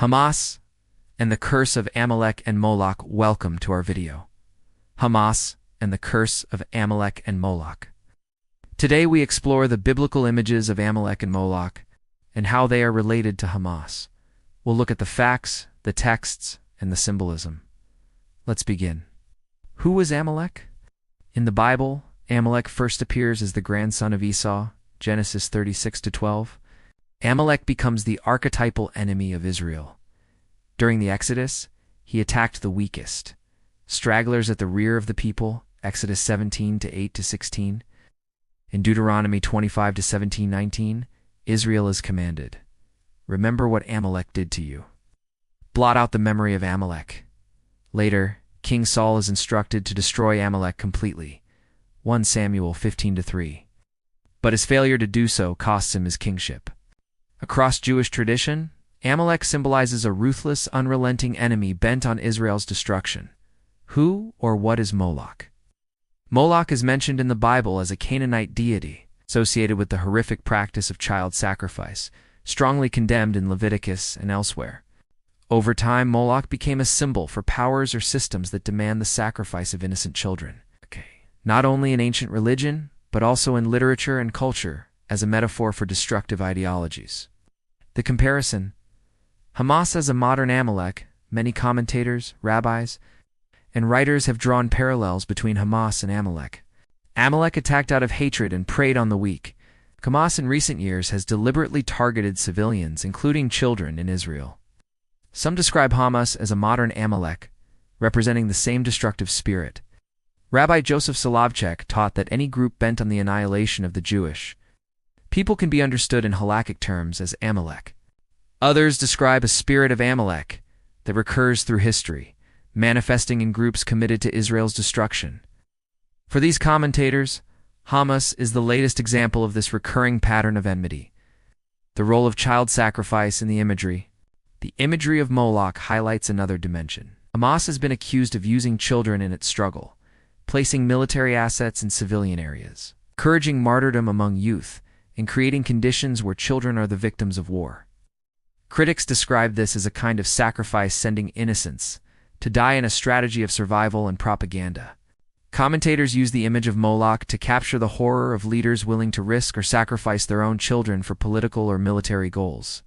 Hamas and the curse of Amalek and Moloch. Welcome to our video. Hamas and the curse of Amalek and Moloch. Today we explore the biblical images of Amalek and Moloch and how they are related to Hamas. We'll look at the facts, the texts, and the symbolism. Let's begin. Who was Amalek? In the Bible, Amalek first appears as the grandson of Esau, Genesis 36-12. Amalek becomes the archetypal enemy of Israel. During the Exodus, he attacked the weakest, stragglers at the rear of the people, Exodus 17:8-16. In Deuteronomy 25-17-19, Israel is commanded, "Remember what Amalek did to you." Blot out the memory of Amalek. Later, King Saul is instructed to destroy Amalek completely, 1 Samuel 15-3. But his failure to do so costs him his kingship. Across Jewish tradition, Amalek symbolizes a ruthless, unrelenting enemy bent on Israel's destruction. Who or what is Moloch? Moloch is mentioned in the Bible as a Canaanite deity associated with the horrific practice of child sacrifice, strongly condemned in Leviticus and elsewhere. Over time, Moloch became a symbol for powers or systems that demand the sacrifice of innocent children. Not only in ancient religion, but also in literature and culture as a metaphor for destructive ideologies. The comparison: Hamas as a modern Amalek. Many commentators, rabbis, and writers have drawn parallels between Hamas and Amalek. Amalek attacked out of hatred and preyed on the weak. Hamas in recent years has deliberately targeted civilians, including children, in Israel. Some describe Hamas as a modern Amalek, representing the same destructive spirit. Rabbi Joseph Solovchek taught that any group bent on the annihilation of the Jewish people can be understood in halakhic terms as Amalek. Others describe a spirit of Amalek that recurs through history, manifesting in groups committed to Israel's destruction. For these commentators, Hamas is the latest example of this recurring pattern of enmity. The role of child sacrifice in the imagery. The imagery of Moloch highlights another dimension. Hamas has been accused of using children in its struggle, placing military assets in civilian areas, encouraging martyrdom among youth, and creating conditions where children are the victims of war. Critics describe this as a kind of sacrifice sending innocents to die in a strategy of survival and propaganda. Commentators use the image of Moloch to capture the horror of leaders willing to risk or sacrifice their own children for political or military goals.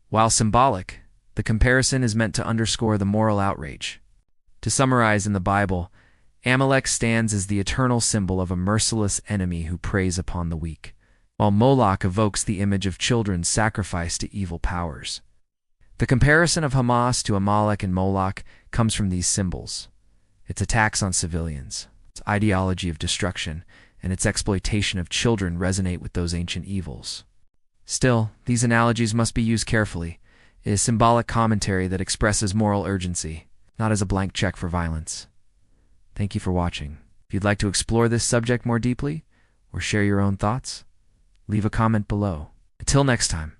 While symbolic, the comparison is meant to underscore the moral outrage. To summarize, in the Bible, Amalek stands as the eternal symbol of a merciless enemy who preys upon the weak, while Moloch evokes the image of children sacrificed to evil powers. The comparison of Hamas to Amalek and Moloch comes from these symbols: its attacks on civilians, its ideology of destruction, and its exploitation of children resonate with those ancient evils. Still, these analogies must be used carefully. It is symbolic commentary that expresses moral urgency, not as a blank check for violence. Thank you for watching. If you'd like to explore this subject more deeply, or share your own thoughts, leave a comment below. Until next time.